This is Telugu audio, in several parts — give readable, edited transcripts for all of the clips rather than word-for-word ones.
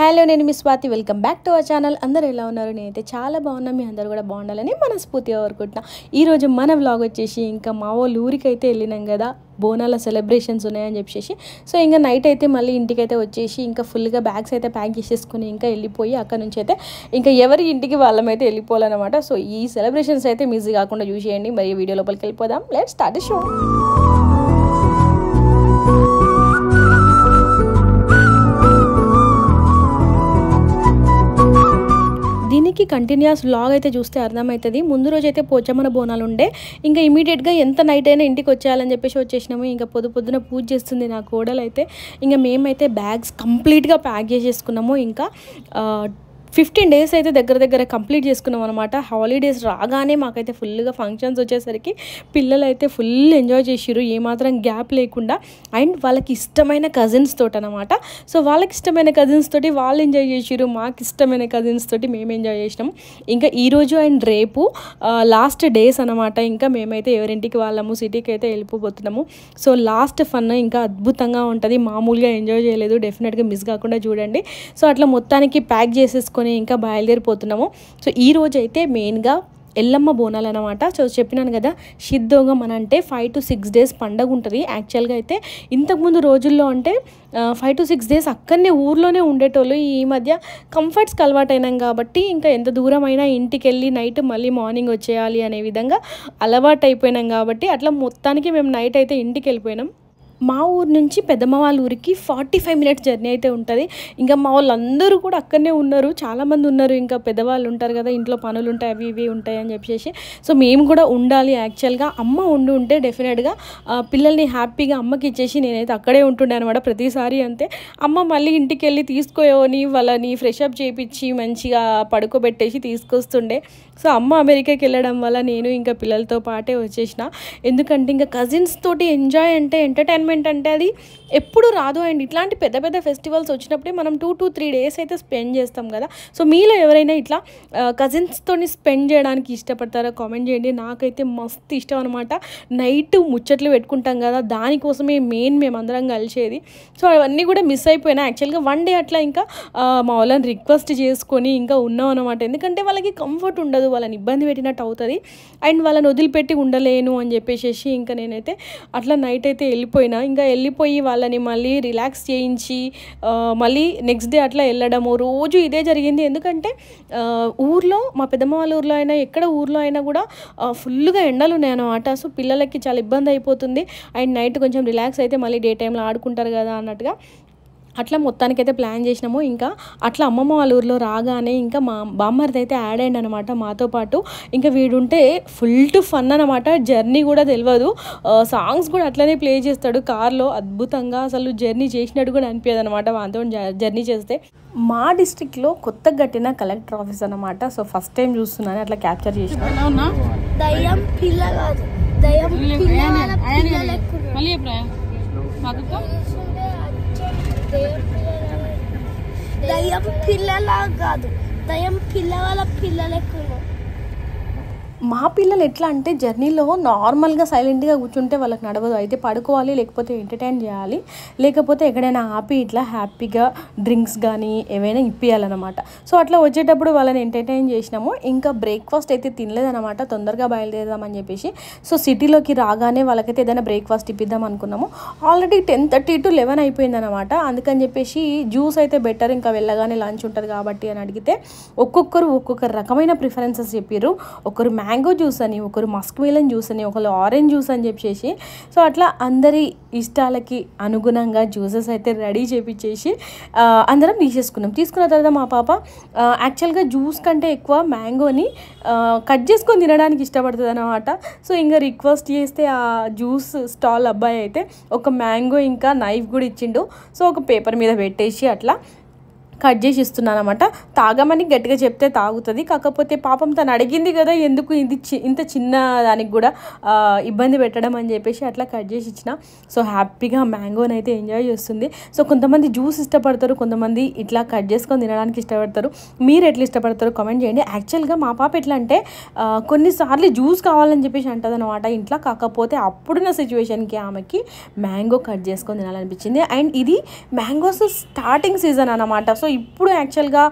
హలో నేను మీ Swathi welcome back to our channel. అందరూ ఎలా ఉన్నారు? నేనైతే చాలా బాగున్నా, మీ అందరూ కూడా బాగుండాలని మనస్ఫూర్తిగా కోరుకుంటున్నా. ఈరోజు మన వ్లాగ్ వచ్చేసి ఇంకా మా వాళ్ళు ఊరికి అయితే వెళ్ళినాం కదా, బోనాల సెలబ్రేషన్స్ ఉన్నాయని చెప్పేసి. సో ఇంకా నైట్ అయితే మళ్ళీ ఇంటికైతే వచ్చేసి ఇంకా ఫుల్గా బ్యాగ్స్ అయితే ప్యాక్ చేసేసుకుని ఇంకా వెళ్ళిపోయి అక్కడ నుంచి అయితే ఇంకా ఎవరి ఇంటికి వాళ్ళమైతే వెళ్ళిపోవాలన్నమాట. సో ఈ సెలబ్రేషన్స్ అయితే మిస్ కాకుండా చూసేయండి. మరి వీడియో లోపలికి వెళ్ళిపోదాం. Let's start the show. దీనికి కంటిన్యూస్ వ్లాగ్ అయితే చూస్తే అర్థమవుతుంది. ముందు రోజు అయితే పోచమ్మన బోనాలు ఉండే, ఇంకా ఇమీడియట్గా ఎంత నైట్ అయినా ఇంటికి వచ్చేయాలని చెప్పేసి వచ్చేసినాము. ఇంకా పొద్దున పూజ చేస్తుంది నా కోడలు అయితే. ఇంకా మేమైతే బ్యాగ్స్ కంప్లీట్గా ప్యాక్ చేసేసుకున్నాము. ఇంకా 15 days అయితే దగ్గర కంప్లీట్ చేసుకున్నాం అనమాట. హాలిడేస్ రాగానే మాకైతే ఫుల్గా ఫంక్షన్స్ వచ్చేసరికి పిల్లలు అయితే ఫుల్ ఎంజాయ్ చేసిర్రు, ఏమాత్రం గ్యాప్ లేకుండా. అండ్ వాళ్ళకి ఇష్టమైన కజిన్స్ తోటి అనమాట. సో వాళ్ళకి ఇష్టమైన కజిన్స్ తోటి వాళ్ళు ఎంజాయ్ చేసిర్రు, మాకు ఇష్టమైన కజిన్స్ తోటి మేము ఎంజాయ్ చేసినాం. ఇంకా ఈరోజు అండ్ రేపు లాస్ట్ డేస్ అనమాట. ఇంకా మేమైతే ఎవరింటికి వాళ్ళము సిటీకి అయితే వెళ్ళిపోతున్నాము. సో లాస్ట్ ఫన్ ఇంకా అద్భుతంగా ఉంటుంది. మామూలుగా ఎంజాయ్ చేయలేదు, డెఫినెట్గా మిస్ కాకుండా చూడండి. సో అట్లా మొత్తానికి ప్యాక్ చేసేసుకొని ఇంకా బయలుదేరిపోతున్నాము. సో ఈ రోజు అయితే మెయిన్గా ఎల్లమ్మ బోనాలు అనమాట. సో చెప్పినాను కదా, సిద్ధోగం అని అంటే 5 to 6 days పండగ ఉంటుంది. యాక్చువల్గా అయితే ఇంతకుముందు రోజుల్లో అంటే 5 to 6 days అక్కడనే ఊర్లోనే ఉండేటోళ్ళు. ఈ మధ్య కంఫర్ట్స్కి అలవాటు అయినాం కాబట్టి ఇంకా ఎంత దూరం అయినా ఇంటికి వెళ్ళి నైట్ మళ్ళీ మార్నింగ్ వచ్చేయాలి అనే విధంగా అలవాటు అయిపోయినాం కాబట్టి అట్లా మొత్తానికి మేము నైట్ అయితే ఇంటికి వెళ్ళిపోయినాం. మా ఊరు నుంచి పెద్దమ్మ వాళ్ళ ఊరికి 45 minutes జర్నీ అయితే ఉంటుంది. ఇంకా మా వాళ్ళందరూ కూడా అక్కడనే ఉన్నారు, చాలామంది ఉన్నారు. ఇంకా పెద్దవాళ్ళు ఉంటారు కదా, ఇంట్లో పనులు ఉంటాయి, అవి ఇవి ఉంటాయి అని చెప్పేసి. సో మేము కూడా ఉండాలి. యాక్చువల్గా అమ్మ ఉంటే డెఫినెట్గా పిల్లల్ని హ్యాపీగా అమ్మకి ఇచ్చేసి నేనైతే అక్కడే ఉంటుండే అనమాట ప్రతిసారి. అంతే, అమ్మ మళ్ళీ ఇంటికి వెళ్ళి తీసుకోని వాళ్ళని ఫ్రెష్ అప్ చేయించి మంచిగా పడుకోబెట్టేసి తీసుకొస్తుండే. సో అమ్మ అమెరికాకి వెళ్ళడం వల్ల నేను ఇంకా పిల్లలతో పాటే వచ్చేసిన. ఎందుకంటే ఇంకా కజిన్స్ తోటి ఎంజాయ్ అంటే ఎంటర్టైన్మెంట్ అంటే అది ఎప్పుడు రాదు. అండ్ ఇట్లాంటి పెద్ద ఫెస్టివల్స్ వచ్చినప్పుడే మనం 2 to 3 days అయితే స్పెండ్ చేస్తాం కదా. సో మీలో ఎవరైనా ఇట్లా కజిన్స్తోని స్పెండ్ చేయడానికి ఇష్టపడతారో కామెంట్ చేయండి. నాకైతే మస్తు ఇష్టం అనమాట. నైట్ ముచ్చట్లు పెట్టుకుంటాం కదా, దానికోసమే మెయిన్ మేమందరం కలిసేది. సో అవన్నీ కూడా మిస్ అయిపోయినా. యాక్చువల్గా 1 day అట్లా ఇంకా మా వాళ్ళని రిక్వెస్ట్ చేసుకొని ఇంకా ఉన్నాం అనమాట. ఎందుకంటే వాళ్ళకి కంఫర్ట్ ఉండదు, వాళ్ళని ఇబ్బంది పెట్టినట్టు అవుతుంది. అండ్ వాళ్ళని వదిలిపెట్టి ఉండలేను అని చెప్పేసి ఇంకా నేనైతే అట్లా నైట్ అయితే వెళ్ళిపోయినా. ఇంకా వెళ్ళిపోయి వాళ్ళని మళ్ళీ రిలాక్స్ చేయించి మళ్ళీ నెక్స్ట్ డే అట్లా వెళ్ళడము. రోజు ఇదే జరిగింది. ఎందుకంటే ఊర్లో మా పెద్దమ్మ వాళ్ళ ఊర్లో అయినా ఎక్కడ ఊర్లో అయినా కూడా ఫుల్గా ఎండలు ఉన్నాయన్నమాట. సో పిల్లలకి చాలా ఇబ్బంది అయిపోతుంది. అండ్ నైట్ కొంచెం రిలాక్స్ అయితే మళ్ళీ డే టైంలో ఆడుకుంటారు కదా అన్నట్టుగా అట్లా మొత్తానికైతే ప్లాన్ చేసినాము. ఇంకా అట్లా అమ్మమ్మ వాళ్ళ ఊర్లో రాగానే ఇంకా మా బామ్మర్ది అయితే యాడ్ అయ్యింది అనమాట మాతో పాటు. ఇంకా వీడుంటే ఫుల్ టు ఫన్ అనమాట. జర్నీ కూడా తెలియదు, సాంగ్స్ కూడా అట్లనే ప్లే చేస్తాడు కార్లో. అద్భుతంగా అసలు జర్నీ చేసినట్టు కూడా అనిపించదు అనమాట వాంతో జర్నీ చేస్తే. మా డిస్ట్రిక్ట్లో కొత్తగా కట్టిన కలెక్టర్ ఆఫీస్ అనమాట. సో ఫస్ట్ టైం చూస్తున్నాను, అట్లా క్యాప్చర్ చేసిన. దయ్యం పిల్లలా కాదు, దయ్యం పిల్లల పిల్లలకు. మా పిల్లలు ఎట్లా అంటే జర్నీలో నార్మల్గా సైలెంట్గా కూర్చుంటే వాళ్ళకి నడవదు. అయితే పడుకోవాలి, లేకపోతే ఎంటర్టైన్ చేయాలి, లేకపోతే ఎక్కడైనా ఆపి ఇట్లా హ్యాపీగా డ్రింక్స్ కానీ ఏవైనా ఇప్పియాలన్నమాట. సో అట్లా వచ్చేటప్పుడు వాళ్ళని ఎంటర్టైన్ చేసినాము. ఇంకా బ్రేక్ఫాస్ట్ అయితే తినలేదన్నమాట, తొందరగా బయలుదేరదామని చెప్పేసి. సో సిటీలోకి రాగానే వాళ్ళకైతే ఏదైనా బ్రేక్ఫాస్ట్ ఇప్పిద్దాం అనుకున్నాము. ఆల్రెడీ 10:30 to 11 అయిపోయిందనమాట. అందుకని చెప్పేసి జ్యూస్ అయితే బెటర్, ఇంకా వెళ్ళగానే లంచ్ ఉంటుంది కాబట్టి అని అడిగితే ఒక్కొక్క రకమైన ప్రిఫరెన్సెస్ చెప్పారు. ఒకరు మ్యాంగో జ్యూస్ అని, ఒకరు మస్క్ మిలన్ జ్యూస్ అని, ఒకరు ఆరెంజ్ జ్యూస్ అని చెప్పేసి. సో అట్లా అందరి ఇష్టాలకి అనుగుణంగా జ్యూసెస్ అయితే రెడీ చేపించేసి అందరం తీసుకున్న తర్వాత మా పాప యాక్చువల్గా జ్యూస్ కంటే ఎక్కువ మ్యాంగోని కట్ చేసుకొని తినడానికి ఇష్టపడుతుంది అన్నమాట. సో ఇంకా రిక్వెస్ట్ చేస్తే ఆ జ్యూస్ స్టాల్ అబ్బాయి అయితే ఒక మ్యాంగో ఇంకా నైఫ్ కూడా ఇచ్చిండు. సో ఒక పేపర్ మీద పెట్టేసి అట్లా కట్ చేసి ఇస్తున్నాను అనమాట. తాగమని గట్టిగా చెప్తే తాగుతుంది, కాకపోతే పాపం తను అడిగింది కదా, ఎందుకు ఇది ఇంత చిన్న దానికి కూడా ఇబ్బంది పెట్టడం అని చెప్పేసి అట్లా కట్ చేసి ఇచ్చిన. సో హ్యాపీగా మ్యాంగోని అయితే ఎంజాయ్ చేస్తుంది. సో కొంతమంది జ్యూస్ ఇష్టపడతారు, కొంతమంది ఇట్లా కట్ చేసుకొని తినడానికి ఇష్టపడతారు. మీరు ఎట్లా ఇష్టపడతారో కామెంట్ చేయండి. యాక్చువల్గా మా పాప ఎట్లా అంటే కొన్నిసార్లు జ్యూస్ కావాలని చెప్పేసి అంటుంది అనమాట ఇంట్లో. కాకపోతే అప్పుడున్న సిచ్యువేషన్కి ఆమెకి మ్యాంగో కట్ చేసుకొని తినాలనిపించింది. అండ్ ఇది మ్యాంగోస్ స్టార్టింగ్ సీజన్ అనమాట. సో సో ఇప్పుడు యాక్చువల్గా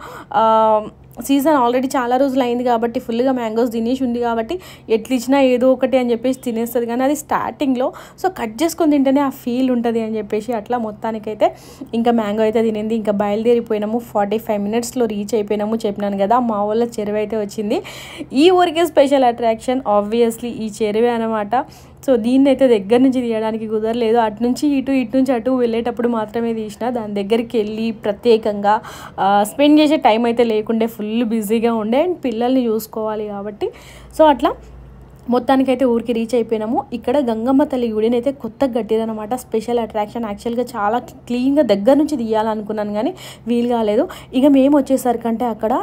సీజన్ ఆల్రెడీ చాలా రోజులు అయింది కాబట్టి ఫుల్గా మ్యాంగోస్ తినేసి ఉంది కాబట్టి ఎట్లా ఇచ్చినా ఏదో ఒకటి అని చెప్పేసి తినేస్తుంది. కానీ అది స్టార్టింగ్లో సో కట్ చేసుకొని తింటేనే ఆ ఫీల్ ఉంటుంది అని చెప్పేసి అట్లా మొత్తానికైతే ఇంకా మ్యాంగో అయితే తినింది. ఇంకా బయలుదేరిపోయినాము. 45 minutesలో రీచ్ అయిపోయినాము. చెప్పినాను కదా మా వాళ్ళ చెరువు అయితే వచ్చింది. ఈ ఊరికే స్పెషల్ అట్రాక్షన్ ఆబ్వియస్లీ ఈ చెరువే అనమాట. సో దీన్ని అయితే దగ్గర నుంచి తీయడానికి కుదరలేదు. అటు నుంచి అటు వెళ్ళేటప్పుడు మాత్రమే తీసిన. దాని దగ్గరికి వెళ్ళి ప్రత్యేకంగా స్పెండ్ చేసే టైం అయితే లేకుండే, ఫుల్ బిజీగా ఉండే అండ్ పిల్లల్ని చూసుకోవాలి కాబట్టి. సో అట్లా మొత్తానికైతే ఊరికి రీచ్ అయిపోయినాము. ఇక్కడ గంగమ్మ తల్లి గుడిని అయితే కొత్తగా కట్టిరనమాట. Special attraction. యాక్చువల్గా చాలా క్లీన్గా దగ్గర నుంచి తీయాలనుకున్నాను కానీ వీలు కాలేదు. ఇక మేము వచ్చేసరికంటే అక్కడ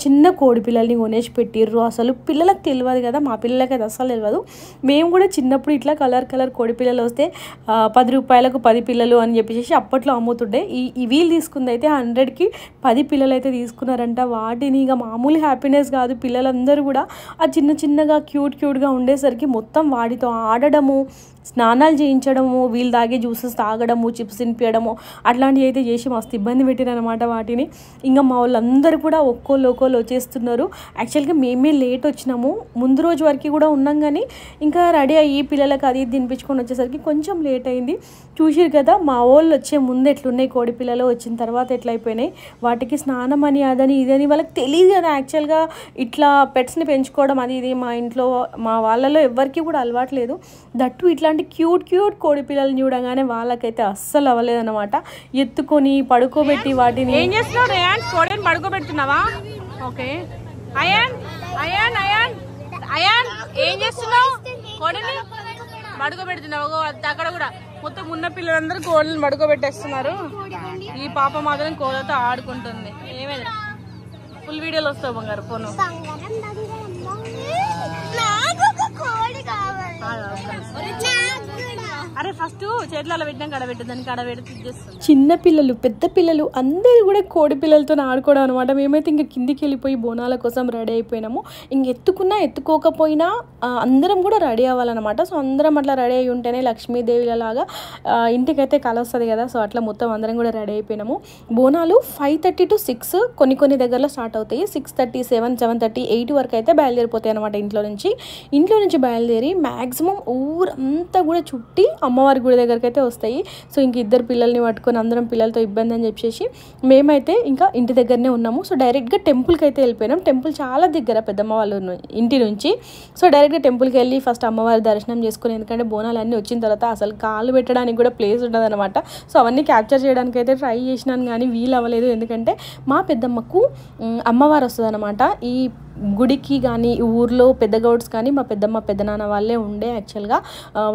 చిన్న కోడి పిల్లల్ని కొనేసి పెట్టిర్రు. అసలు పిల్లలకు తెలియదు కదా, మా పిల్లలకి అది అసలు తెలియదు. మేము కూడా చిన్నప్పుడు ఇట్లా కలర్ కోడి పిల్లలు వస్తే 10 రూపాయలకు 10 పిల్లలు అని చెప్పేసి అప్పట్లో అమ్ముతుండే. ఈ వీళ్ళు తీసుకుంది అయితే 100కి 10 పిల్లలు అయితే తీసుకున్నారంట. వాటిని ఇక మామూలు హ్యాపీనెస్ కాదు. పిల్లలందరూ కూడా ఆ చిన్నగా క్యూట్గా ఉండేసరికి మొత్తం వాటితో ఆడడము, స్నానాలు చేయించడము, వీళ్ళు తాగే జ్యూసెస్ తాగడము, చిప్స్ తినిపించడము అట్లాంటివి అయితే చేసి మస్తు ఇబ్బంది పెట్టిరనమాట వాటిని. ఇంకా మా వాళ్ళందరూ కూడా ఒక్కోళ్ళు వచ్చేస్తున్నారు. యాక్చువల్గా మేమే లేట్ వచ్చినాము. ముందు రోజు వరకు కూడా ఉన్నాం కానీ ఇంకా రెడీ అయ్యి పిల్లలకు అది తినిపించుకొని వచ్చేసరికి కొంచెం లేట్ అయింది. చూసిరు కదా మా వాళ్ళు వచ్చే ముందు ఎట్లున్నాయి కోడి పిల్లలు, వచ్చిన తర్వాత ఎట్లయిపోయినాయి. వాటికి స్నానం అని అదని ఇదని వాళ్ళకి తెలియదు కదా. యాక్చువల్గా ఇట్లా పెట్స్ని పెంచుకోవడం అది ఇది మా ఇంట్లో మా వాళ్ళలో ఎవరికి కూడా అలవాటు లేదు. దట్టు ఇట్లాంటి క్యూట్ కోడి పిల్లల్ని చూడగానే వాళ్ళకైతే అస్సలు అవ్వలేదన్నమాట. ఎత్తుకొని పడుకోబెట్టి వాటిని. ఏం చేస్తున్నావు రేయాన్? కోడిని పడుకోబెడుతున్నావా? ఓకే. అయాన్ ఏం చేస్తున్నావు? కోడిని పడుకోబెడుతున్నావు. అక్కడ కూడా మొత్తం ఉన్న పిల్లలందరూ కోళ్ళని పడుకోబెట్టేస్తున్నారు. ఈ పాప మాత్రం కోళ్ళతో ఆడుకుంటుంది. ఏమైనా ఫుల్ వీడియోలు వస్తావు బంగారు ఫోను. అరే ఫస్ట్ చేతులలో పెట్టినాక కడబెట్టు, దాన్ని కడబెట్టి ఇచ్చేస్తాం. చిన్న పిల్లలు పెద్ద పిల్లలు అందరూ కూడా కోడి పిల్లలతో ఆడుకోవడం అనమాట. మేమైతే ఇంకా కిందికి వెళ్ళిపోయి బోనాల కోసం రెడీ అయిపోయినాము. ఇంక ఎత్తుకోకపోయినా అందరం కూడా రెడీ అవ్వాలన్నమాట. సో అందరం అట్లా రెడీ అయి ఉంటేనే లక్ష్మీదేవిలాగా ఇంటికైతే కల వస్తుంది కదా. సో అట్లా మొత్తం అందరం కూడా రెడీ అయిపోయినాము. బోనాలు 5:30 to 6 కొన్ని దగ్గరలో స్టార్ట్ అవుతాయి. 6:30, 7:30, 8 వరకు అయితే బయలుదేరిపోతాయి అనమాట. ఇంట్లో నుంచి బయలుదేరి మ్యాక్సిమం ఊరంతా కూడా చుట్టి అమ్మవారి గుడి దగ్గరికి అయితే వస్తాయి. సో ఇంక ఇద్దరు పిల్లల్ని పట్టుకొని అందరం పిల్లలతో ఇబ్బంది అని చెప్పేసి మేమైతే ఇంకా ఇంటి దగ్గరనే ఉన్నాము. సో డైరెక్ట్గా టెంపుల్కి అయితే వెళ్ళిపోయినాం. టెంపుల్ చాలా దగ్గర పెద్దమ్మ వాళ్ళు ఇంటి నుంచి. సో డైరెక్ట్గా టెంపుల్కి వెళ్ళి ఫస్ట్ అమ్మవారి దర్శనం చేసుకుని, ఎందుకంటే బోనాలు అన్నీ వచ్చిన తర్వాత అసలు కాళ్ళు పెట్టడానికి కూడా ప్లేస్ ఉండదు అనమాట. సో అవన్నీ క్యాప్చర్ చేయడానికి అయితే ట్రై చేసినాను కానీ వీలు అవ్వలేదు. ఎందుకంటే మా పెద్దమ్మకు అమ్మవారు వస్తుంది అనమాట. ఈ గుడికి కానీ ఊర్లో పెద్ద గౌడ్స్ కానీ మా పెద్దమ్మ పెద్దనాన్న వాళ్ళే ఉండే. యాక్చువల్గా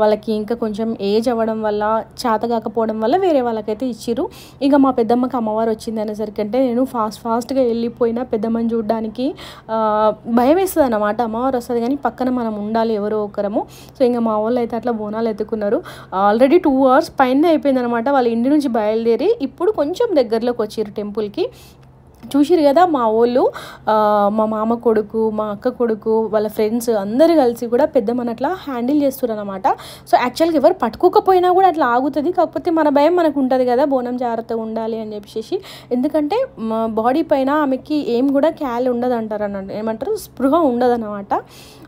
వాళ్ళకి ఇంకా కొంచెం ఏజ్ అవ్వడం వల్ల చేత కాకపోవడం వల్ల వేరే వాళ్ళకైతే ఇచ్చిర్రు. ఇక మా పెద్దమ్మకి అమ్మవారు వచ్చింది అనేసరికంటే నేను ఫాస్ట్గా వెళ్ళిపోయినా పెద్దమ్మని చూడడానికి భయం వేస్తుంది అన్నమాట. అమ్మవారు వస్తుంది కానీ పక్కన మనం ఉండాలి ఎవరో ఒకరము. సో ఇంకా మా వాళ్ళు అయితే అట్లా బోనాలు ఎత్తుకున్నారు. ఆల్రెడీ 2 hours పైన అయిపోయింది అనమాట. వాళ్ళ ఇంటి నుంచి బయలుదేరి ఇప్పుడు కొంచెం దగ్గరలోకి వచ్చారు టెంపుల్కి. చూసిరు కదా మా వాళ్ళు, మా మామ కొడుకు, మా అక్క కొడుకు, వాళ్ళ ఫ్రెండ్స్ అందరూ కలిసి కూడా పెద్దమ్మని అట్లా హ్యాండిల్ చేస్తారు అనమాట. సో యాక్చువల్గా ఎవరు పట్టుకోకపోయినా కూడా అట్లా ఆగుతుంది. కాకపోతే మన భయం మనకు ఉంటుంది కదా, బోనం జాగ్రత్తగా ఉండాలి అని చెప్పేసి. ఎందుకంటే బాడీ పైన ఆమెకి ఏం కూడా క్యాల్ ఉండదు అంటారు అన్నట్టు, ఏమంటారు స్పృహ ఉండదు అనమాట.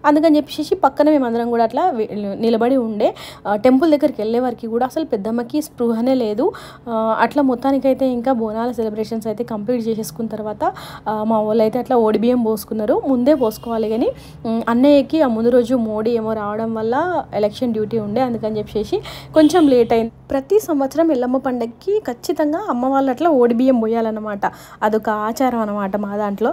అందుకని చెప్పేసి పక్కన మేమందరం కూడా అట్లా నిలబడి ఉండే. టెంపుల్ దగ్గరికి వెళ్ళే వరకు కూడా అసలు పెద్దమ్మకి స్పృహనే లేదు. అట్లా మొత్తానికైతే ఇంకా బోనాల సెలబ్రేషన్స్ అయితే కంప్లీట్ చేసేసుకున్న తర్వాత మా వాళ్ళు అయితే అట్లా ఓడిబియ్యం పోసుకున్నారు. ముందే పోసుకోవాలి కానీ అన్నయ్యకి ఆ ముందు రోజు మోడీ ఏమో రావడం వల్ల ఎలక్షన్ డ్యూటీ ఉండే, అందుకని చెప్పేసి కొంచెం లేట్ అయింది. ప్రతి సంవత్సరం ఎల్లమ్మ పండగకి ఖచ్చితంగా అమ్మ వాళ్ళు అట్లా ఓడిబియ్యం పోయాలన్నమాట. అదొక ఆచారం అనమాట మా దాంట్లో.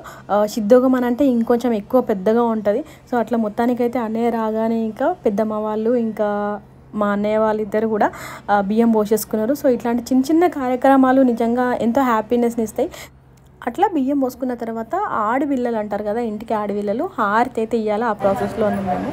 సిద్ధోగం అని అంటే ఇంకొంచెం ఎక్కువ పెద్దగా ఉంటుంది. సో అట్లా మొత్తానికైతే అన్నయ్య రాగానే ఇంకా పెద్దమ్మ వాళ్ళు ఇంకా మా అన్నయ్య వాళ్ళిద్దరు కూడా బియ్యం పోసేసుకున్నారు. సో ఇట్లాంటి చిన్న కార్యక్రమాలు నిజంగా ఎంతో హ్యాపీనెస్ని ఇస్తాయి. అట్లా బియ్యం పోసుకున్న తర్వాత ఆడపిల్లలు అంటారు కదా, ఇంటికి ఆడపిల్లలు హారతి అయితే ఇవ్వాలి. ఆ ప్రాసెస్లో ఉన్నాం మేము.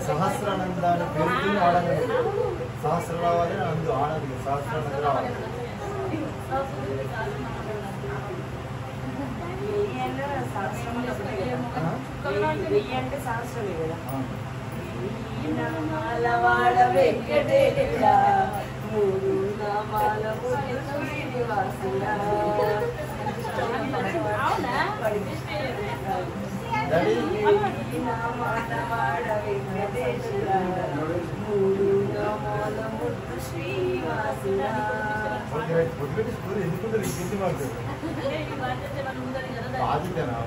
సహస్రానందాన్ని పేరుతో ఆడాలి. సహస్రం రావాలి అందు ఆడాలి. సహస్రానంద రావాలి. నామాలవాడ వెంకటేశుడా మూడు నామాల శ్రీనివాసుడా నామాలవాడ వెంకటేశుడా మూడు నామాల ముద్దు శ్రీనివాసుడా ఎందుకుంటారు ఇంటి వాళ్ళు బాధ్యతనా?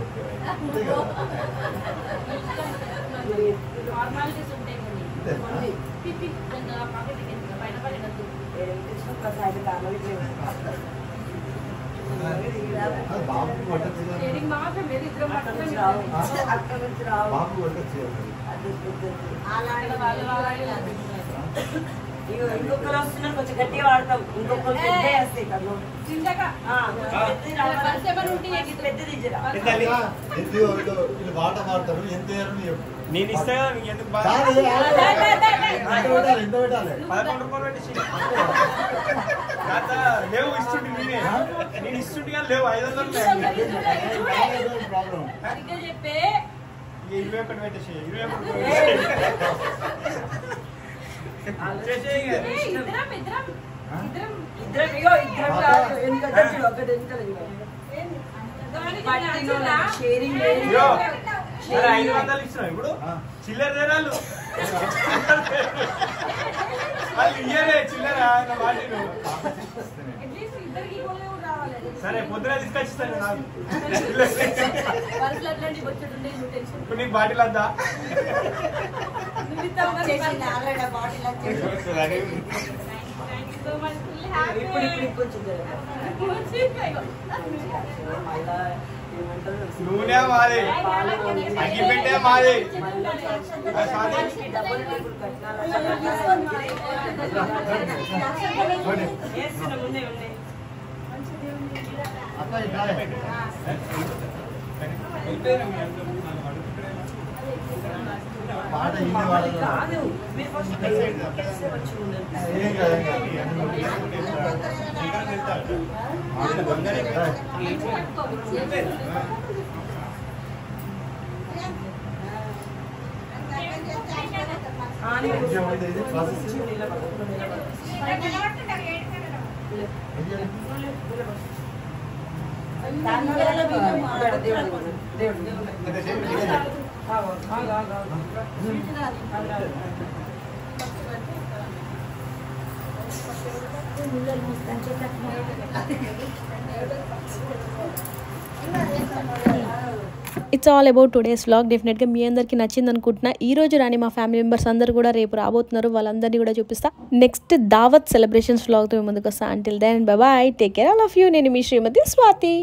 బాబు వంటచ్చు. బాబు వంటచ్చు. ఇంకొకరు వస్తున్నారు, కొంచెం గట్టిగా వాడతాం. ఇంకొకరు పెద్ద వస్తాయి కదా, పెద్దది వీళ్ళు బాట మారుతారు. ఎంత నేను ఇస్తా ఎందుకు ఎంత పెట్టాలి? 11 రూపాయలు పెట్టేసి లేవు ఇస్తుంటే నేను ఇస్తుంటే కానీ లేవు 500 ప్రాబ్లం. 21 పెట్టేసి 21 షేరింగ్ 500 ఇస్తున్నాం ఇప్పుడు చిల్లర తేరాలు వాళ్ళు ఇయ్యలే చిల్లర వాటిను. సరే పొద్దున తీసుకొచ్చిస్తాను నాకు. ఇప్పుడు నీకు బాటిల్ వద్దా? నూనె మాది, అగ్గి పెట్టే మాది. పాట హిందీ వాడదు. ఏం కాదు. It's all about today's vlog. డెఫినెట్గా మీ అందరికీ నచ్చింది అనుకుంటున్నా. ఈ రోజు రాని మా ఫ్యామిలీ మెంబర్స్ అందరూ కూడా రేపు రాబోతున్నారు. వాళ్ళందరినీ కూడా చూపిస్తా. నెక్స్ట్ దావత్ సెలబ్రేషన్స్ వ్లాగ్తో ముందుకు వస్తా. Until then bye bye, take care all of you. నేను మీ శ్రీమతి స్వాతి.